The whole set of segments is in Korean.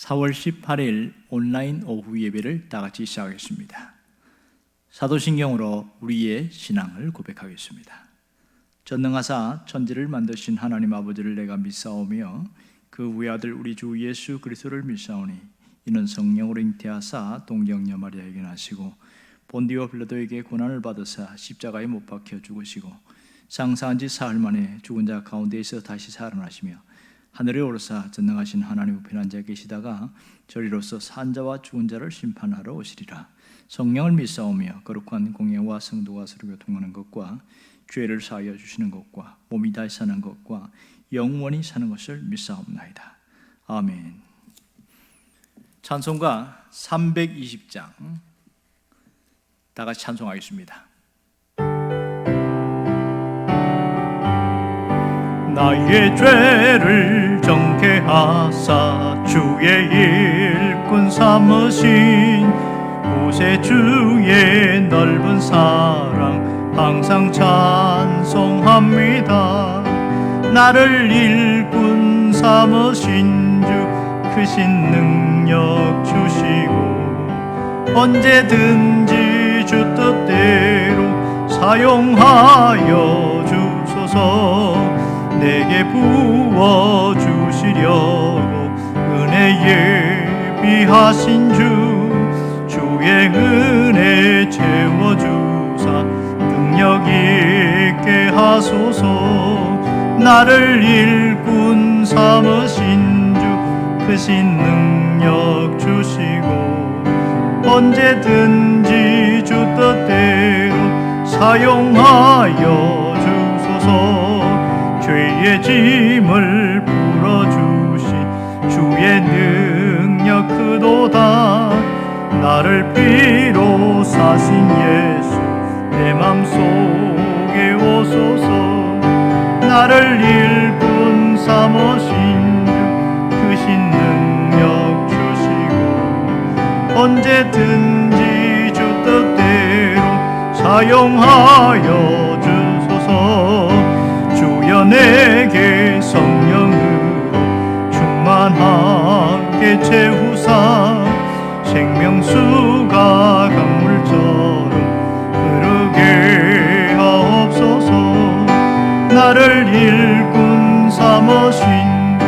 4월 18일 온라인 오후 예배를 다 같이 시작하겠습니다. 사도신경으로 우리의 신앙을 고백하겠습니다. 전능하사 천지를 만드신 하나님 아버지를 내가 믿사오며 그 외아들 우리 주 예수 그리스도를 믿사오니 이는 성령으로 잉태하사 동정녀 마리아에게 나시고 본디오 빌라도에게 고난을 받으사 십자가에 못 박혀 죽으시고 장사한 지 사흘 만에 죽은 자 가운데에서 다시 살아나시며 하늘에 오르사 전능하신 하나님 우편에 앉아 계시다가 저리로서 산 자와 죽은 자를 심판하러 오시리라. 성령을 믿사오며 거룩한 공예와 성도가 서로 교통하는 것과 죄를 사하여 주시는 것과 몸이 다시 사는 것과 영원히 사는 것을 믿사옵나이다. 아멘. 찬송가 320장 다 같이 찬송하겠습니다. 나의 죄를 정케하사 주의 일꾼 삼으신 구세주의 넓은 사랑 항상 찬송합니다. 나를 일꾼 삼으신 주 크신 능력 주시고 언제든지 주 뜻대로 사용하여 주소서. 내게 부어주시려고 은혜 예비하신 주의 은혜 채워주사 능력 있게 하소서. 나를 일꾼 삼으신 주 크신 능력 주시고 언제든지 주 뜻대로 사용하여 주소서. 죄의 짐을 풀어주신 주의 능력 크도다. 나를 피로 사신 예수 내 맘속에 오소서. 나를 일꾼 삼으신 주 크신 능력 주시고 언제든지 주 뜻대로 사용하여 주소서. 주여 내게 성령으로 충만하게 채우사 생명수가 강물처럼 흐르게 하옵소서. 나를 일꾼 삼으신 주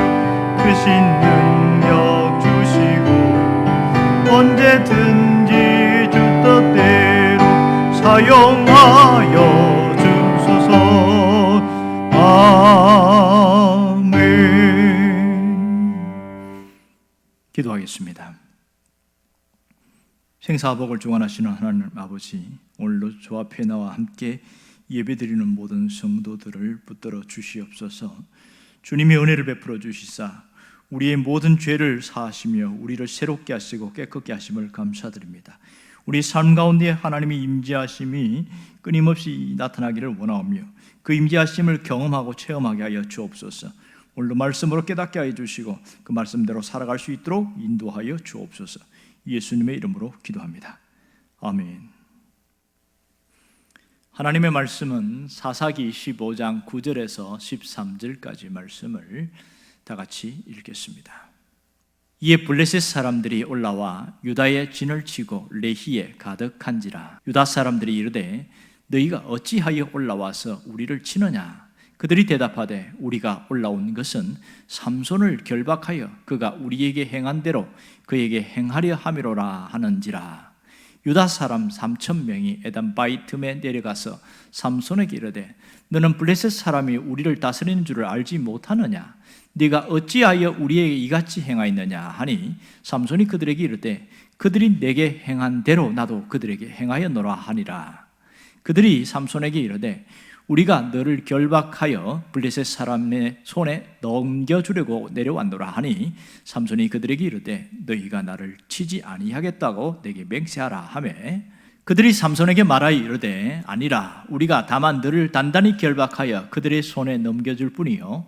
크신 능력 주시고 언제든지 주 뜻대로 사용하여 주소서. 아멘. 기도하겠습니다. 생사복을 주관하시는 하나님 아버지, 오늘도 주 앞에 나와 함께 예배드리는 모든 성도들을 붙들어 주시옵소서. 주님이 은혜를 베풀어 주시사 우리의 모든 죄를 사하시며 우리를 새롭게 하시고 깨끗게 하심을 감사드립니다. 우리 삶 가운데 하나님의 임재하심이 끊임없이 나타나기를 원하오며 그 임재하심을 경험하고 체험하게 하여 주옵소서. 오늘도 말씀으로 깨닫게 하여 주시고 그 말씀대로 살아갈 수 있도록 인도하여 주옵소서. 예수님의 이름으로 기도합니다. 아멘. 하나님의 말씀은 사사기 15장 9절에서 13절까지 말씀을 다 같이 읽겠습니다. 이에 블레셋 사람들이 올라와 유다의 진을 치고 레히에 가득한지라. 유다 사람들이 이르되 너희가 어찌하여 올라와서 우리를 치느냐? 그들이 대답하되 우리가 올라온 것은 삼손을 결박하여 그가 우리에게 행한 대로 그에게 행하려 함이로라 하는지라. 유다 사람 3,000명이 에단 바위 틈에 내려가서 삼손에게 이르되 너는 블레셋 사람이 우리를 다스리는 줄을 알지 못하느냐? 네가 어찌하여 우리에게 이같이 행하였느냐 하니 삼손이 그들에게 이르되 그들이 내게 행한 대로 나도 그들에게 행하였노라 하니라. 그들이 삼손에게 이르되 우리가 너를 결박하여 블레셋 사람의 손에 넘겨주려고 내려왔노라 하니 삼손이 그들에게 이르되 너희가 나를 치지 아니하겠다고 내게 맹세하라 하매 그들이 삼손에게 말하여 이르되 아니라 우리가 다만 너를 단단히 결박하여 그들의 손에 넘겨줄 뿐이요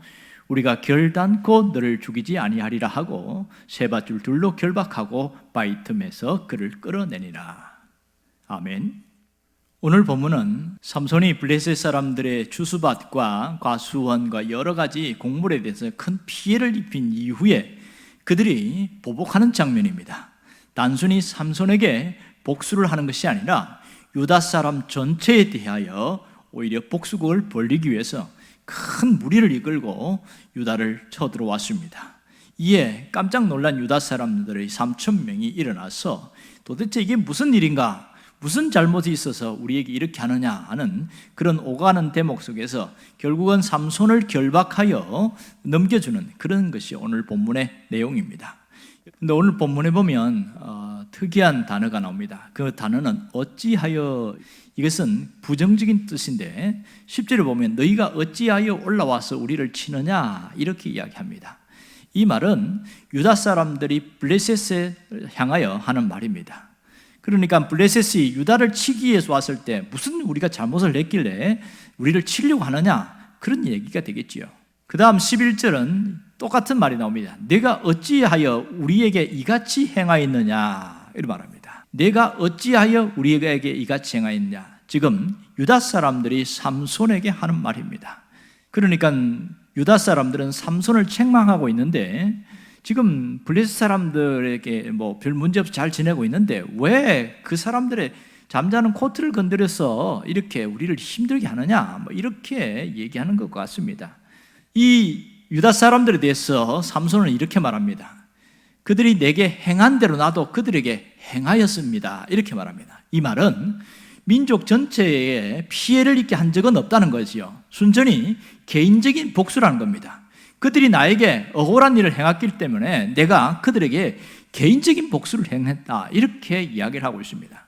우리가 결단코 너를 죽이지 아니하리라 하고 세 밧줄 둘로 결박하고 바위 틈에서 그를 끌어내니라. 아멘. 오늘 본문은 삼손이 블레셋 사람들의 주수밭과 과수원과 여러 가지 곡물에 대해서 큰 피해를 입힌 이후에 그들이 보복하는 장면입니다. 단순히 삼손에게 복수를 하는 것이 아니라 유다 사람 전체에 대하여 오히려 복수극을 벌이기 위해서 큰 무리를 이끌고 유다를 쳐들어왔습니다. 이에 깜짝 놀란 유다 사람들의 3,000명이 일어나서 도대체 이게 무슨 일인가? 무슨 잘못이 있어서 우리에게 이렇게 하느냐 하는 그런 오가는 대목 속에서 결국은 삼손을 결박하여 넘겨주는 그런 것이 오늘 본문의 내용입니다. 근데 오늘 본문에 보면 특이한 단어가 나옵니다. 그 단어는 어찌하여, 이것은 부정적인 뜻인데 10절을 보면 너희가 어찌하여 올라와서 우리를 치느냐 이렇게 이야기합니다. 이 말은 유다 사람들이 블레셋에 향하여 하는 말입니다. 그러니까 블레셋이 유다를 치기 위해서 왔을 때 무슨 우리가 잘못을 했길래 우리를 치려고 하느냐, 그런 얘기가 되겠지요. 그 다음 11절은 똑같은 말이 나옵니다. 내가 어찌하여 우리에게 이같이 행하였느냐 이렇게 말합니다. 내가 어찌하여 우리에게 이같이 행하였느냐, 지금 유다 사람들이 삼손에게 하는 말입니다. 그러니까 유다 사람들은 삼손을 책망하고 있는데 지금 블레셋 사람들에게 별 문제 없이 잘 지내고 있는데 왜 그 사람들의 잠자는 코트를 건드려서 이렇게 우리를 힘들게 하느냐, 이렇게 얘기하는 것 같습니다. 이 유다 사람들에 대해서 삼손은 이렇게 말합니다. 그들이 내게 행한 대로 나도 그들에게 행하였습니다, 이렇게 말합니다. 이 말은 민족 전체에 피해를 입게 한 적은 없다는 거지요. 순전히 개인적인 복수라는 겁니다. 그들이 나에게 억울한 일을 행했기 때문에 내가 그들에게 개인적인 복수를 행했다, 이렇게 이야기를 하고 있습니다.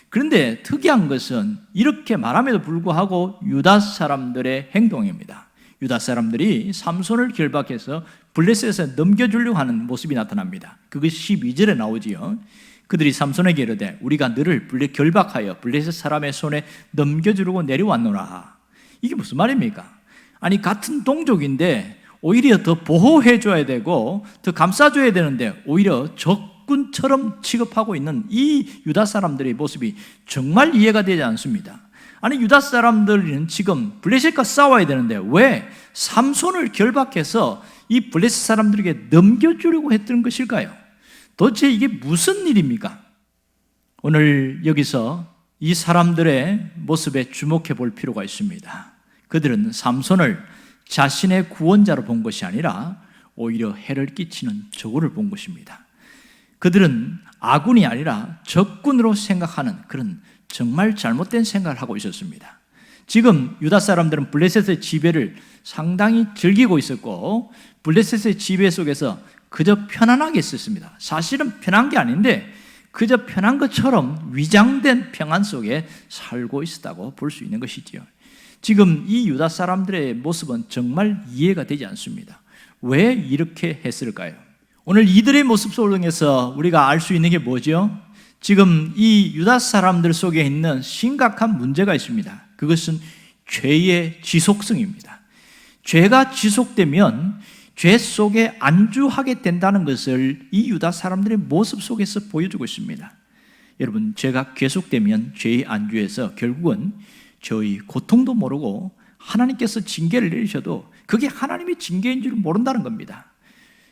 그런데 특이한 것은 이렇게 말함에도 불구하고 유다 사람들의 행동입니다. 유다 사람들이 삼손을 결박해서 블레셋에 넘겨주려고 하는 모습이 나타납니다. 그것이 12절에 나오지요. 그들이 삼손에게 이르되 우리가 너를 결박하여 블레셋 사람의 손에 넘겨주려고 내려왔노라. 이게 무슨 말입니까? 아니, 같은 동족인데 오히려 더 보호해줘야 되고 더 감싸줘야 되는데 오히려 적군처럼 취급하고 있는 이 유다 사람들의 모습이 정말 이해가 되지 않습니다. 아니, 유다 사람들은 지금 블레셋과 싸워야 되는데 왜 삼손을 결박해서 이 블레셋 사람들에게 넘겨주려고 했던 것일까요? 도대체 이게 무슨 일입니까? 오늘 여기서 이 사람들의 모습에 주목해 볼 필요가 있습니다. 그들은 삼손을 자신의 구원자로 본 것이 아니라 오히려 해를 끼치는 적을 본 것입니다. 그들은 아군이 아니라 적군으로 생각하는 그런 정말 잘못된 생각을 하고 있었습니다. 지금 유다 사람들은 블레셋의 지배를 상당히 즐기고 있었고 블레셋의 지배 속에서 그저 편안하게 있었습니다. 사실은 편한 게 아닌데 그저 편한 것처럼 위장된 평안 속에 살고 있었다고 볼 수 있는 것이지요. 지금 이 유다 사람들의 모습은 정말 이해가 되지 않습니다. 왜 이렇게 했을까요? 오늘 이들의 모습 속에서 우리가 알 수 있는 게 뭐죠? 지금 이 유다 사람들 속에 있는 심각한 문제가 있습니다. 그것은 죄의 지속성입니다. 죄가 지속되면 죄 속에 안주하게 된다는 것을 이 유다 사람들의 모습 속에서 보여주고 있습니다. 여러분, 죄가 계속되면 죄의 안주에서 결국은 저희 고통도 모르고 하나님께서 징계를 내리셔도 그게 하나님의 징계인 줄 모른다는 겁니다.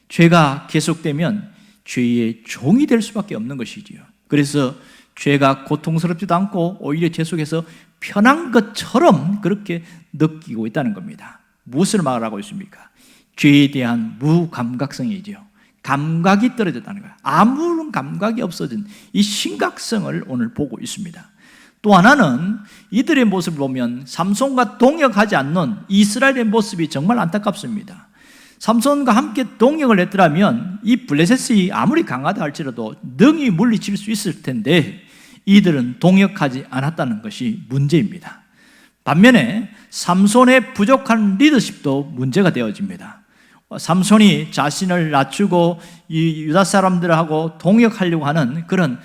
죄가 계속되면 죄의 종이 될 수밖에 없는 것이지요. 그래서 죄가 고통스럽지도 않고 오히려 죄 속에서 편한 것처럼 그렇게 느끼고 있다는 겁니다. 무엇을 말하고 있습니까? 죄에 대한 무감각성이지요. 감각이 떨어졌다는 거예요. 아무런 감각이 없어진 이 심각성을 오늘 보고 있습니다. 또 하나는 이들의 모습을 보면 삼손과 동역하지 않는 이스라엘의 모습이 정말 안타깝습니다. 삼손과 함께 동역을 했더라면 이 블레셋이 아무리 강하다 할지라도 능히 물리칠 수 있을 텐데 이들은 동역하지 않았다는 것이 문제입니다. 반면에 삼손의 부족한 리더십도 문제가 되어집니다. 삼손이 자신을 낮추고 이 유다 사람들하고 동역하려고 하는 그런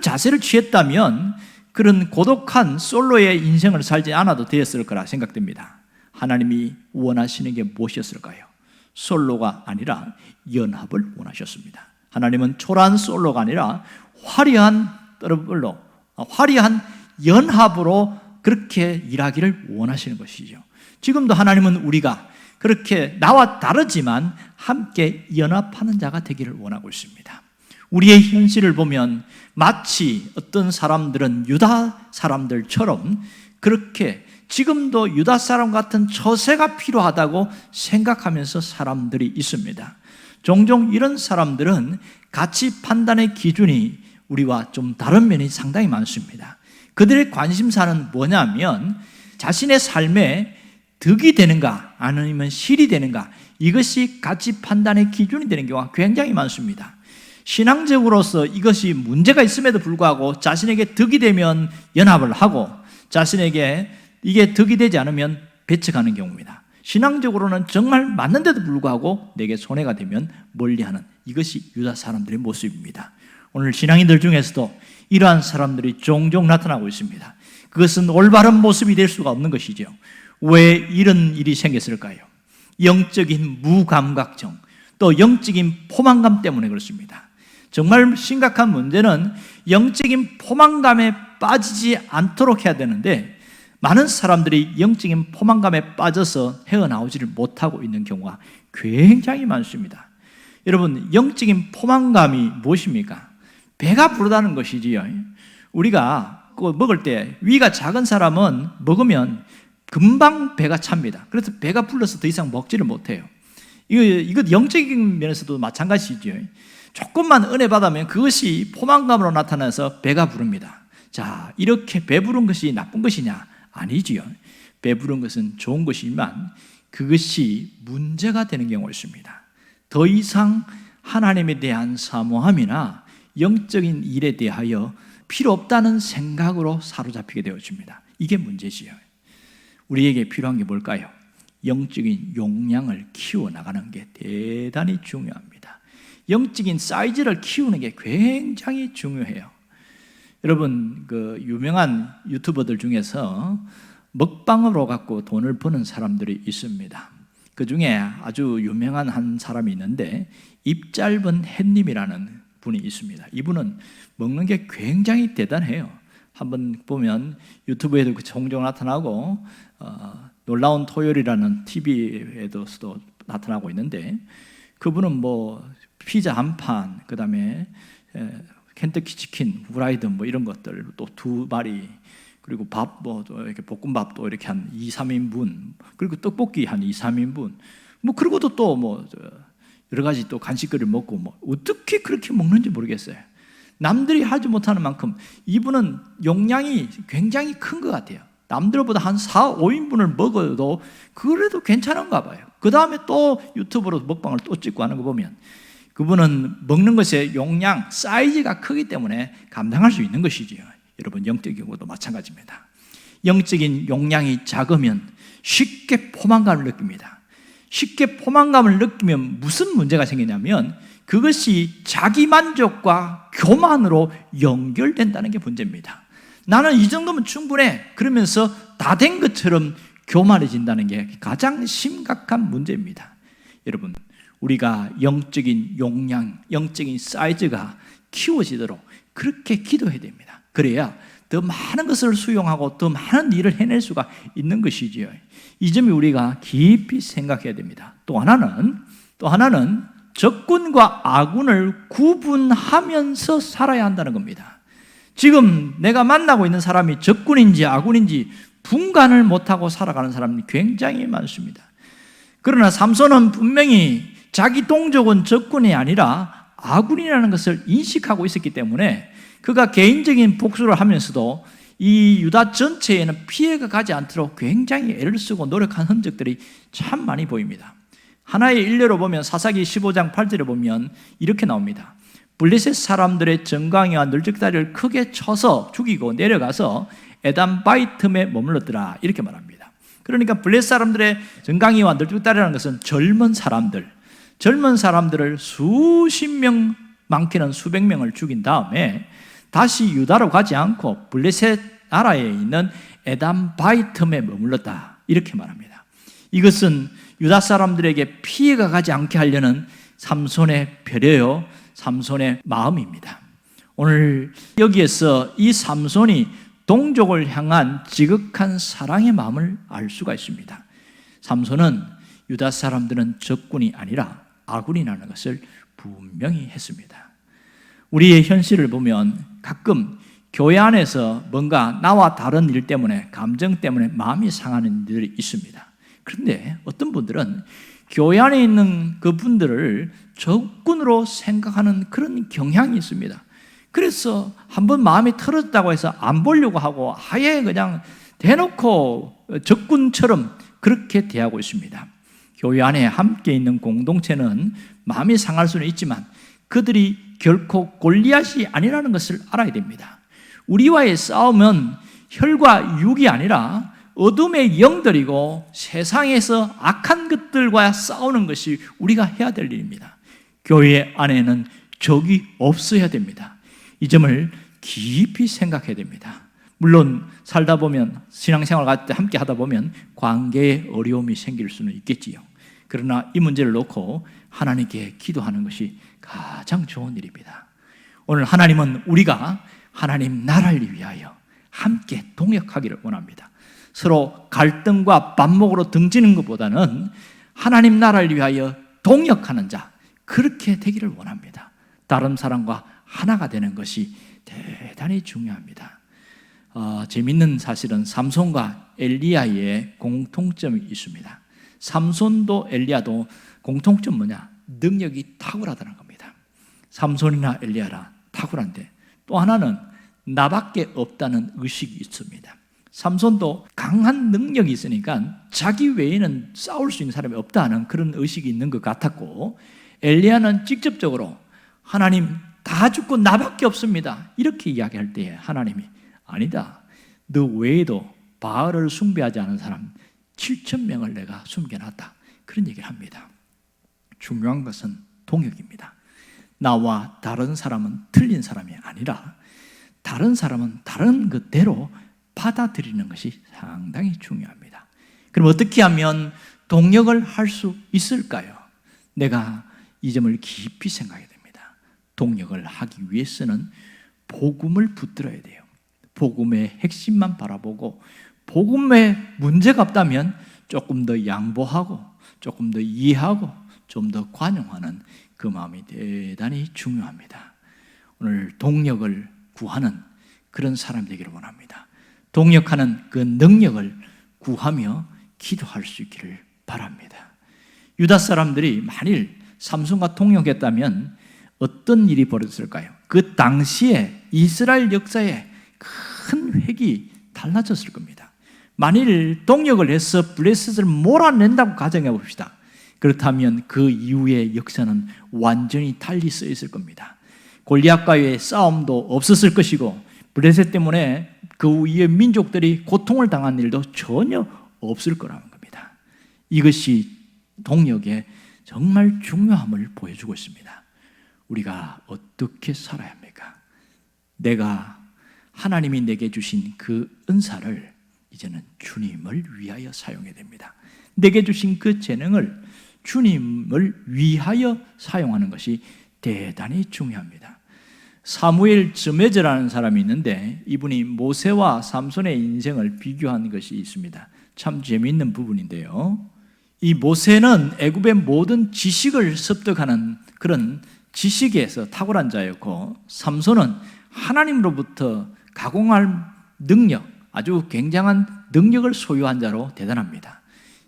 자세를 취했다면 그런 고독한 솔로의 인생을 살지 않아도 되었을 거라 생각됩니다. 하나님이 원하시는 게 무엇이었을까요? 솔로가 아니라 연합을 원하셨습니다. 하나님은 초라한 솔로가 아니라 화려한 더블로, 화려한 연합으로 그렇게 일하기를 원하시는 것이죠. 지금도 하나님은 우리가 그렇게 나와 다르지만 함께 연합하는 자가 되기를 원하고 있습니다. 우리의 현실을 보면 마치 어떤 사람들은 유다 사람들처럼 그렇게 지금도 유다 사람 같은 처세가 필요하다고 생각하면서 사람들이 있습니다. 종종 이런 사람들은 가치 판단의 기준이 우리와 좀 다른 면이 상당히 많습니다. 그들의 관심사는 뭐냐면 자신의 삶에 득이 되는가 아니면 실이 되는가, 이것이 가치 판단의 기준이 되는 경우가 굉장히 많습니다. 신앙적으로서 이것이 문제가 있음에도 불구하고 자신에게 득이 되면 연합을 하고 자신에게 이게 득이 되지 않으면 배척하는 경우입니다. 신앙적으로는 정말 맞는데도 불구하고 내게 손해가 되면 멀리하는, 이것이 유다 사람들의 모습입니다. 오늘 신앙인들 중에서도 이러한 사람들이 종종 나타나고 있습니다. 그것은 올바른 모습이 될 수가 없는 것이죠. 왜 이런 일이 생겼을까요? 영적인 무감각증, 또 영적인 포만감 때문에 그렇습니다. 정말 심각한 문제는 영적인 포만감에 빠지지 않도록 해야 되는데 많은 사람들이 영적인 포만감에 빠져서 헤어나오지를 못하고 있는 경우가 굉장히 많습니다. 여러분, 영적인 포만감이 무엇입니까? 배가 부르다는 것이지요. 우리가 먹을 때 위가 작은 사람은 먹으면 금방 배가 찹니다. 그래서 배가 불러서 더 이상 먹지를 못해요. 이거 영적인 면에서도 마찬가지죠. 조금만 은혜 받으면 그것이 포만감으로 나타나서 배가 부릅니다. 자, 이렇게 배부른 것이 나쁜 것이냐? 아니지요. 배부른 것은 좋은 것이지만 그것이 문제가 되는 경우가 있습니다. 더 이상 하나님에 대한 사모함이나 영적인 일에 대하여 필요 없다는 생각으로 사로잡히게 되어집니다. 이게 문제지요. 우리에게 필요한 게 뭘까요? 영적인 용량을 키워나가는 게 대단히 중요합니다. 영적인 사이즈를 키우는 게 굉장히 중요해요. 여러분, 그 유명한 유튜버들 중에서 먹방으로 갖고 돈을 버는 사람들이 있습니다. 그 중에 아주 유명한 한 사람이 있는데 입 짧은 햇님이라는 분이 있습니다. 이분은 먹는 게 굉장히 대단해요. 한번 보면 유튜브에도 종종 나타나고 놀라운 토요일이라는 TV에서도 나타나고 있는데 그분은 뭐 피자 한 판, 그 다음에 켄터키 치킨, 후라이드 뭐 이런 것들 또 2마리, 그리고 밥 뭐 이렇게 볶음밥도 이렇게 한 2, 3인분, 그리고 떡볶이 한 2, 3인분, 뭐 그리고도 또 뭐 여러 가지 또 간식거리를 먹고 뭐 어떻게 그렇게 먹는지 모르겠어요. 남들이 하지 못하는 만큼 이분은 용량이 굉장히 큰 것 같아요. 남들보다 한 4, 5인분을 먹어도 그래도 괜찮은가 봐요. 그 다음에 또 유튜브로 먹방을 또 찍고 하는 거 보면 그분은 먹는 것의 용량, 사이즈가 크기 때문에 감당할 수 있는 것이지요. 여러분, 영적인 경우도 마찬가지입니다. 영적인 용량이 작으면 쉽게 포만감을 느낍니다. 쉽게 포만감을 느끼면 무슨 문제가 생기냐면 그것이 자기 만족과 교만으로 연결된다는 게 문제입니다. 나는 이 정도면 충분해, 그러면서 다 된 것처럼 교만해진다는 게 가장 심각한 문제입니다. 여러분, 우리가 영적인 용량, 영적인 사이즈가 키워지도록 그렇게 기도해야 됩니다. 그래야 더 많은 것을 수용하고 더 많은 일을 해낼 수가 있는 것이지요. 이 점이 우리가 깊이 생각해야 됩니다. 또 하나는 적군과 아군을 구분하면서 살아야 한다는 겁니다. 지금 내가 만나고 있는 사람이 적군인지 아군인지 분간을 못하고 살아가는 사람이 굉장히 많습니다. 그러나 삼손은 분명히 자기 동족은 적군이 아니라 아군이라는 것을 인식하고 있었기 때문에 그가 개인적인 복수를 하면서도 이 유다 전체에는 피해가 가지 않도록 굉장히 애를 쓰고 노력한 흔적들이 참 많이 보입니다. 하나의 일례로 보면 사사기 15장 8절에 보면 이렇게 나옵니다. 블레셋 사람들의 정강이와 널찍다리를 크게 쳐서 죽이고 내려가서 에담 바이틈에 머물렀더라, 이렇게 말합니다. 그러니까 블레셋 사람들의 정강이와 널찍다리라는 것은 젊은 사람들을 수십 명, 많게는 수백 명을 죽인 다음에 다시 유다로 가지 않고 블레셋 나라에 있는 에담 바이틈에 머물렀다, 이렇게 말합니다. 이것은 유다 사람들에게 피해가 가지 않게 하려는 삼손의 배려요, 삼손의 마음입니다. 오늘 여기에서 이 삼손이 동족을 향한 지극한 사랑의 마음을 알 수가 있습니다. 삼손은 유다 사람들은 적군이 아니라 아군이라는 것을 분명히 했습니다. 우리의 현실을 보면 가끔 교회 안에서 뭔가 나와 다른 일 때문에, 감정 때문에 마음이 상하는 일들이 있습니다. 그런데 어떤 분들은 교회 안에 있는 그분들을 적군으로 생각하는 그런 경향이 있습니다. 그래서 한번 마음이 틀어졌다고 해서 안 보려고 하고 아예 그냥 대놓고 적군처럼 그렇게 대하고 있습니다. 교회 안에 함께 있는 공동체는 마음이 상할 수는 있지만 그들이 결코 골리앗이 아니라는 것을 알아야 됩니다. 우리와의 싸움은 혈과 육이 아니라 어둠의 영들이고 세상에서 악한 것들과 싸우는 것이 우리가 해야 될 일입니다. 교회 안에는 적이 없어야 됩니다. 이 점을 깊이 생각해야 됩니다. 물론 살다 보면, 신앙생활 함께 하다 보면 관계에 어려움이 생길 수는 있겠지요. 그러나 이 문제를 놓고 하나님께 기도하는 것이 가장 좋은 일입니다. 오늘 하나님은 우리가 하나님 나라를 위하여 함께 동역하기를 원합니다. 서로 갈등과 반목으로 등지는 것보다는 하나님 나라를 위하여 동역하는 자, 그렇게 되기를 원합니다. 다른 사람과 하나가 되는 것이 대단히 중요합니다. 재밌는 사실은 삼손과 엘리야의 공통점이 있습니다. 삼손도 엘리야도 공통점 뭐냐? 능력이 탁월하다는 겁니다. 삼손이나 엘리야라 탁월한데, 또 하나는 나밖에 없다는 의식이 있습니다. 삼손도 강한 능력이 있으니까 자기 외에는 싸울 수 있는 사람이 없다는 그런 의식이 있는 것 같았고, 엘리야는 직접적으로 하나님 다 죽고 나밖에 없습니다, 이렇게 이야기할 때에 하나님이 아니다, 너 외에도 바알을 숭배하지 않은 사람 7,000명을 내가 숨겨놨다, 그런 얘기를 합니다. 중요한 것은 동역입니다. 나와 다른 사람은 틀린 사람이 아니라 다른 사람은 다른 것대로 받아들이는 것이 상당히 중요합니다. 그럼 어떻게 하면 동역을 할 수 있을까요? 내가 이 점을 깊이 생각해야 됩니다. 동역을 하기 위해서는 복음을 붙들어야 돼요. 복음의 핵심만 바라보고 복음에 문제가 없다면 조금 더 양보하고 조금 더 이해하고 좀 더 관용하는 그 마음이 대단히 중요합니다. 오늘 동역을 구하는 그런 사람 되기를 원합니다. 동역하는 그 능력을 구하며 기도할 수 있기를 바랍니다. 유다 사람들이 만일 삼손과 동역했다면 어떤 일이 벌어졌을까요? 그 당시에 이스라엘 역사에 큰 획이 달라졌을 겁니다. 만일 동역을 해서 블레셋을 몰아낸다고 가정해 봅시다. 그렇다면 그 이후의 역사는 완전히 달리 써 있을 겁니다. 골리앗과의 싸움도 없었을 것이고 블레셋 때문에 그 위의 민족들이 고통을 당한 일도 전혀 없을 거라는 겁니다. 이것이 동역의 정말 중요함을 보여주고 있습니다. 우리가 어떻게 살아야 합니까? 내가 하나님이 내게 주신 그 은사를 이제는 주님을 위하여 사용해야 됩니다. 내게 주신 그 재능을 주님을 위하여 사용하는 것이 대단히 중요합니다. 사무엘 즈메즈라는 사람이 있는데 이분이 모세와 삼손의 인생을 비교한 것이 있습니다. 참 재미있는 부분인데요. 이 모세는 애굽의 모든 지식을 습득하는 그런 지식에서 탁월한 자였고, 삼손은 하나님으로부터 가공할 능력, 아주 굉장한 능력을 소유한 자로 대단합니다.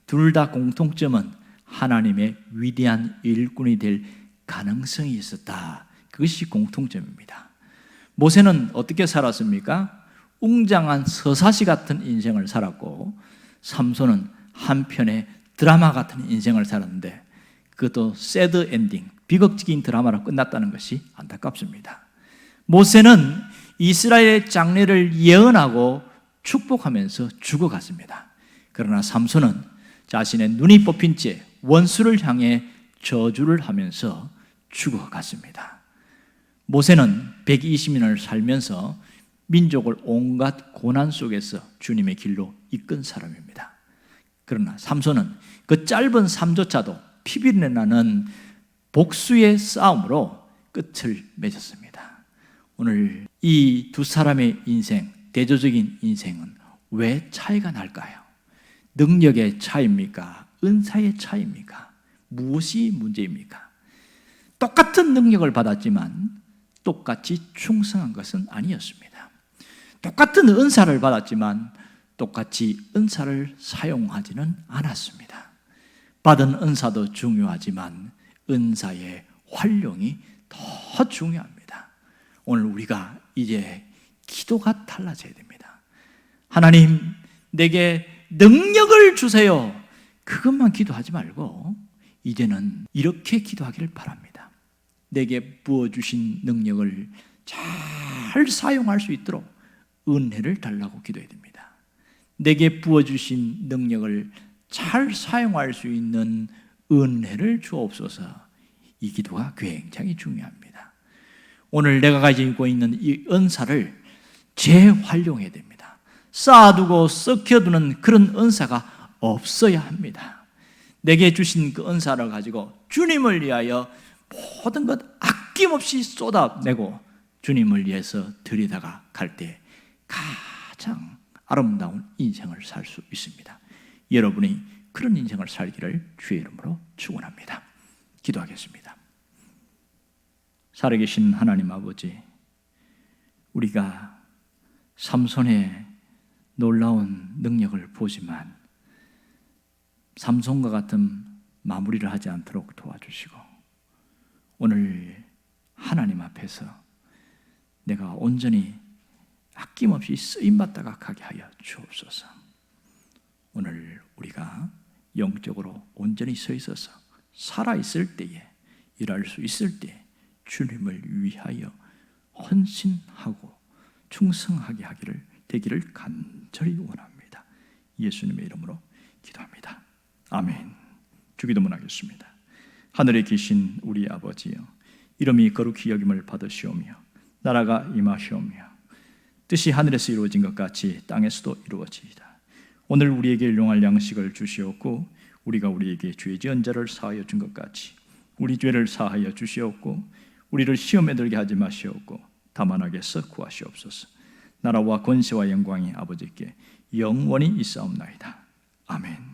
둘 다 공통점은 하나님의 위대한 일꾼이 될 가능성이 있었다. 그것이 공통점입니다. 모세는 어떻게 살았습니까? 웅장한 서사시 같은 인생을 살았고, 삼손은 한편의 드라마 같은 인생을 살았는데 그것도 새드 엔딩, 비극적인 드라마로 끝났다는 것이 안타깝습니다. 모세는 이스라엘의 장래를 예언하고 축복하면서 죽어갔습니다. 그러나 삼손은 자신의 눈이 뽑힌 채 원수를 향해 저주를 하면서 죽어갔습니다. 모세는 120년을 살면서 민족을 온갖 고난 속에서 주님의 길로 이끈 사람입니다. 그러나 삼손은 그 짧은 삶조차도 피비린내 나는 복수의 싸움으로 끝을 맺었습니다. 오늘 이 두 사람의 인생, 대조적인 인생은 왜 차이가 날까요? 능력의 차이입니까? 은사의 차이입니까? 무엇이 문제입니까? 똑같은 능력을 받았지만 똑같이 충성한 것은 아니었습니다. 똑같은 은사를 받았지만 똑같이 은사를 사용하지는 않았습니다. 받은 은사도 중요하지만 은사의 활용이 더 중요합니다. 오늘 우리가 이제 기도가 달라져야 됩니다. 하나님, 내게 능력을 주세요. 그것만 기도하지 말고 이제는 이렇게 기도하기를 바랍니다. 내게 부어주신 능력을 잘 사용할 수 있도록 은혜를 달라고 기도해야 됩니다. 내게 부어주신 능력을 잘 사용할 수 있는 은혜를 주옵소서. 이 기도가 굉장히 중요합니다. 오늘 내가 가지고 있는 이 은사를 재활용해야 됩니다. 쌓아두고 썩혀두는 그런 은사가 없어야 합니다. 내게 주신 그 은사를 가지고 주님을 위하여 모든 것 아낌없이 쏟아내고 주님을 위해서 들이다가 갈 때 가장 아름다운 인생을 살 수 있습니다. 여러분이 그런 인생을 살기를 주의 이름으로 축원합니다. 기도하겠습니다. 살아계신 하나님 아버지, 우리가 삼손의 놀라운 능력을 보지만 삼손과 같은 마무리를 하지 않도록 도와주시고, 오늘 하나님 앞에서 내가 온전히 아낌없이 쓰임받다가 가게 하여 주옵소서. 오늘 우리가 영적으로 온전히 서 있어서 살아있을 때에, 일할 수 있을 때 주님을 위하여 헌신하고 충성하게 되기를 간절히 원합니다. 예수님의 이름으로 기도합니다. 아멘. 주기도문 하겠습니다. 하늘에 계신 우리 아버지여, 이름이 거룩히 여김을 받으시오며 나라가 임하시오며 뜻이 하늘에서 이루어진 것 같이 땅에서도 이루어지이다. 오늘 우리에게 일용할 양식을 주시옵고 우리가 우리에게 죄 지은 자를 사하여 준 것 같이 우리 죄를 사하여 주시옵고 우리를 시험에 들게 하지 마시옵고 다만 악에서 구하시옵소서. 나라와 권세와 영광이 아버지께 영원히 있사옵나이다. 아멘.